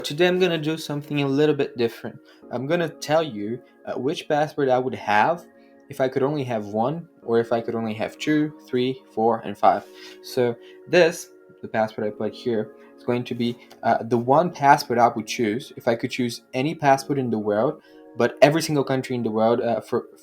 Today I'm gonna do something a little bit different. I'm gonna tell you which passport I would have if I could only have one, or if I could only have two, three, four, and five. So the passport I put here, is going to be the one passport I would choose if I could choose any passport in the world, but every single country in the world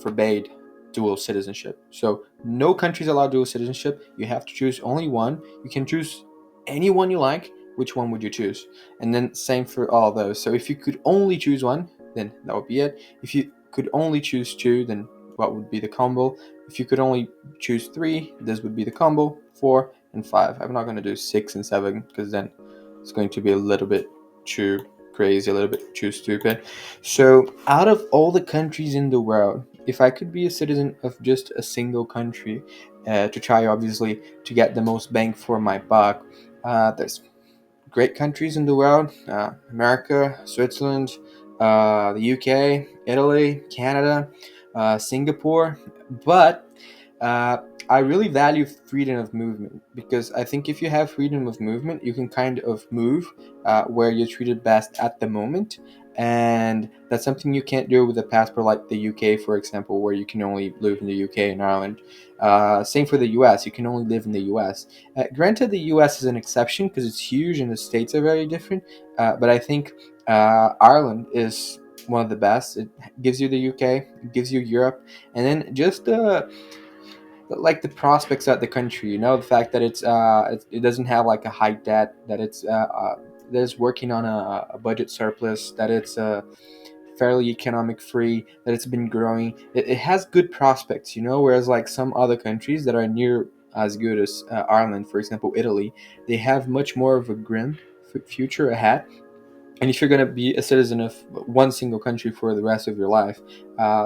forbade dual citizenship. So no countries allow dual citizenship. You have to choose only one. You can choose any one you like. Which one would you choose? And then same for all those. So if you could only choose one, then that would be it. If you could only choose two, then what would be the combo? If you could only choose three, this would be the combo. Four and five. I'm not going to do six and seven because then it's going to be a little bit too crazy, a little bit too stupid. So out of all the countries in the world, if I could be a citizen of just a single country, to try obviously to get the most bang for my buck, there's great countries in the world: America, Switzerland, the UK, Italy, Canada, Singapore. But uh, I really value freedom of movement because I think if you have freedom of movement, you can kind of move where you're treated best at the moment. And that's something you can't do with a passport like the UK, for example, where you can only live in the UK and Ireland. Same for the US, you can only live in the US. Granted, the US is an exception because it's huge and the states are very different, but I think Ireland is one of the best. It gives you the UK, it gives you Europe, and then just like the prospects at the country. You know, the fact that it doesn't have like a high debt, that that it's working on a budget surplus, that it's fairly economic free, that it's been growing. It has good prospects, you know, whereas like some other countries that are near as good as Ireland, for example, Italy, they have much more of a grim future ahead. And if you're going to be a citizen of one single country for the rest of your life,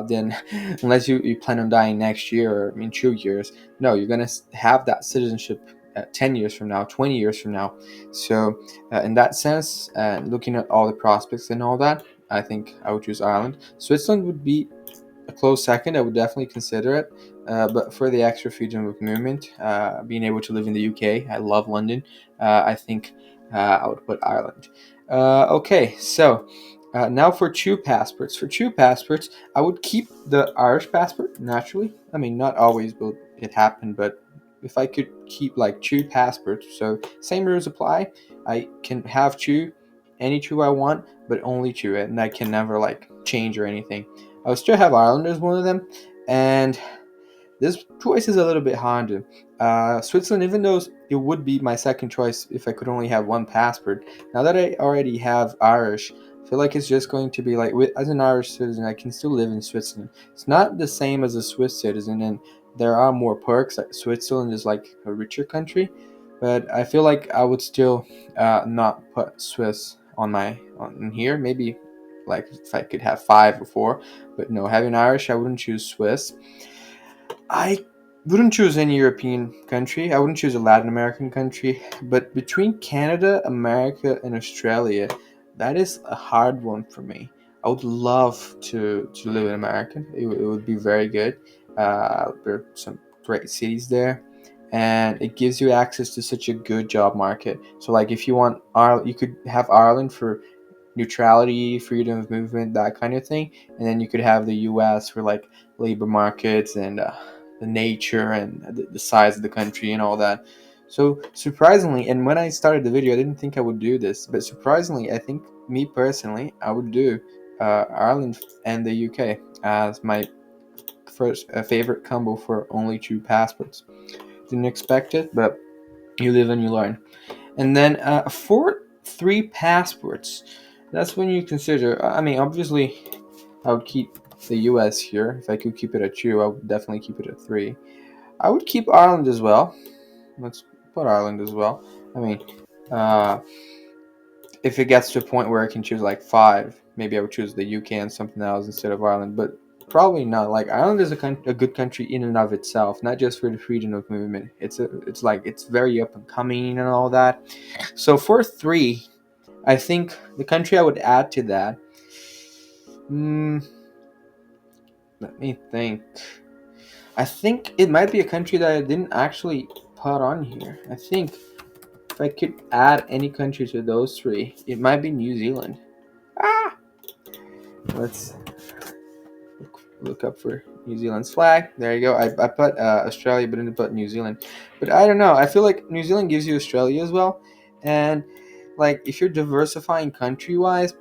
then unless you plan on dying next year or in 2 years, no, you're going to have that citizenship 10 years from now, 20 years from now. So in that sense, looking at all the prospects and all that, I think I would choose Ireland. Switzerland would be a close second. I would definitely consider it. But for the extra freedom of movement, being able to live in the UK, I love London. I think I would put Ireland. Okay, so now for two passports. For two passports, I would keep the Irish passport, naturally. I mean, not always will it happen, but if I could keep like two passports, so same rules apply. I can have two, any two I want, but only two, and I can never like change or anything. I would still have Ireland as one of them, and this choice is a little bit harder. Switzerland, even though it would be my second choice if I could only have one passport, now that I already have Irish, I feel like it's just going to be like, as an Irish citizen, I can still live in Switzerland. It's not the same as a Swiss citizen, and there are more perks. Like Switzerland is like a richer country, but I feel like I would still not put Swiss on here. Maybe like if I could have five or four, but no, having Irish, I wouldn't choose Swiss. I wouldn't choose any European country. I wouldn't choose a Latin American country. But between Canada, America, and Australia, that is a hard one for me. I would love to live in America. It would be very good. There are some great cities there, and it gives you access to such a good job market. So, like, if you want Ireland, you could have Ireland for neutrality, freedom of movement, that kind of thing, and then you could have the U.S. for like labor markets and the nature and the size of the country and all that. So surprisingly, and when I started the video, I didn't think I would do this, but surprisingly, I think me personally, I would do Ireland and the UK as my first favorite combo for only two passports. Didn't expect it, but you live and you learn. And then for three passports, that's when you consider. I mean, obviously, I would keep the U.S. here. If I could keep it at two, I would definitely keep it at three. I would keep Ireland as well. Let's put Ireland as well. I mean, uh, if it gets to a point where I can choose like five, maybe I would choose the UK and something else instead of Ireland. But probably not. Like Ireland is a good country in and of itself, not just for the freedom of movement. It's like it's very up and coming and all that. So for three, I think the country I would add to that. Mm, let me think. I think it might be a country that I didn't actually put on here. I think if I could add any country to those three, it might be New Zealand. Ah, let's look up for New Zealand's flag. There you go. I put Australia, but didn't put New Zealand. But I don't know. I feel like New Zealand gives you Australia as well, and like if you're diversifying country wise,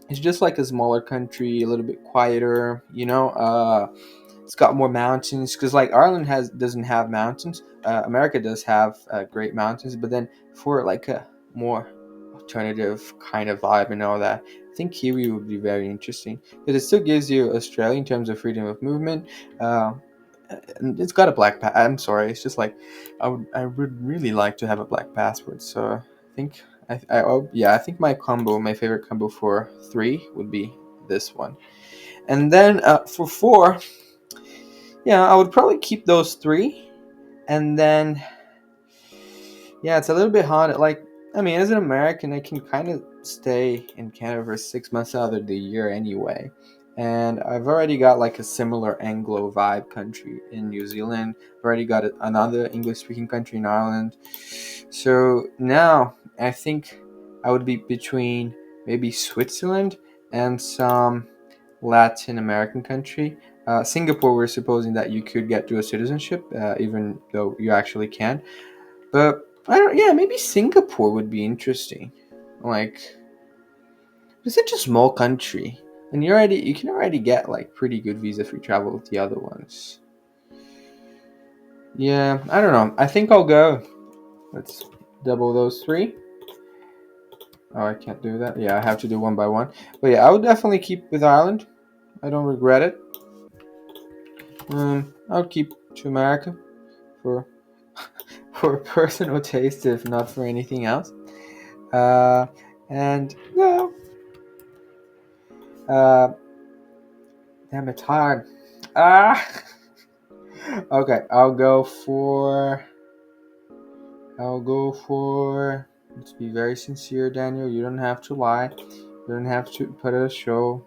it's just like a smaller country, a little bit quieter. It's got more mountains because like Ireland doesn't have mountains. America does have great mountains, but then for like a more alternative kind of vibe and all that, I think Kiwi would be very interesting because it still gives you Australia in terms of freedom of movement. Uh, and it's got a black I'm sorry, it's just like I would really like to have a black passport. So I think I think my favorite combo for three would be this one, and then for four, yeah, I would probably keep those three, and then yeah, it's a little bit hard. Like, I mean, as an American, I can kind of stay in Canada for 6 months out of the year anyway. And I've already got like a similar Anglo vibe country in New Zealand. I've already got another English speaking country in Ireland. So now I think I would be between maybe Switzerland and some Latin American country. Singapore, we're supposing that you could get dual citizenship, even though you actually can. But I don't. Yeah, maybe Singapore would be interesting. Like, it's such a small country, and you can already get like pretty good visa free travel with the other ones. Yeah, I don't know. I think I'll go. Let's double those three. Oh, I can't do that. Yeah, I have to do one by one. But yeah, I would definitely keep with Ireland. I don't regret it. I would keep to America for for personal taste, if not for anything else. Uh, and no, uh, damn, it's hard. Ah, okay. I'll go for. Let's be very sincere, Daniel. You don't have to lie. You don't have to put a show.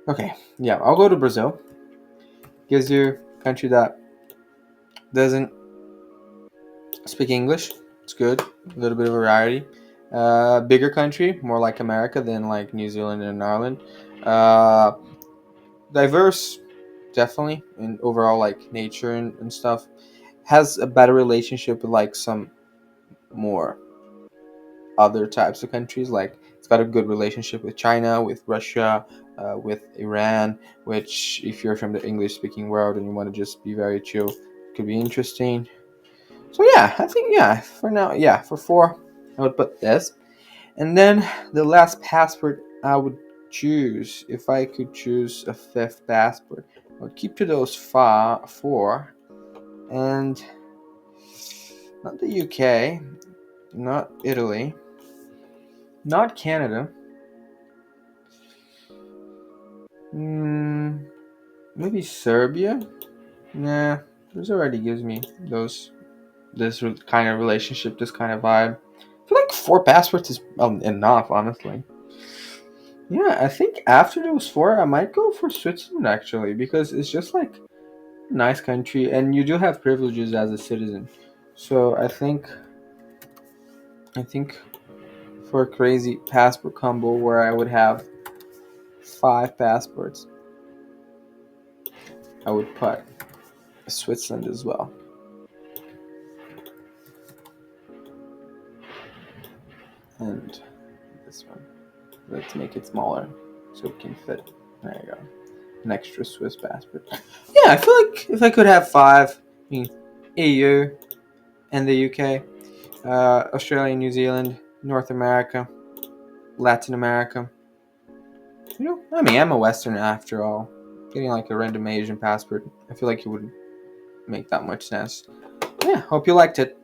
Okay, yeah, I'll go to Brazil. Gives you a country that doesn't speak English. It's good. A little bit of variety. Bigger country, more like America than like New Zealand and Ireland. Uh, Diverse, definitely, and overall like nature and stuff. Has a better relationship with like some more other types of countries. Like it's got a good relationship with China, with Russia, with Iran. Which, if you're from the English-speaking world and you want to just be very chill, could be interesting. So yeah, I think yeah. For now, yeah, for four, I would put this, and then the last passport I would choose, if I could choose a fifth passport, I would keep to those four, and not the UK, not Italy, not Canada. Maybe Serbia. Nah, this already gives me kind of relationship, this kind of vibe. I feel like four passports is enough, honestly. Yeah, I think after those four, I might go for Switzerland actually because it's just like a nice country, and you do have privileges as a citizen. So I think for a crazy passport combo where I would have five passports, I would put Switzerland as well. And this one. Let's make it smaller so it can fit. There you go. An extra Swiss passport. Yeah, I feel like if I could have five, I mean, EU and the UK, Australia, New Zealand, North America, Latin America. I mean, I'm a Westerner after all. Getting like a random Asian passport, I feel like it wouldn't make that much sense. Yeah, hope you liked it.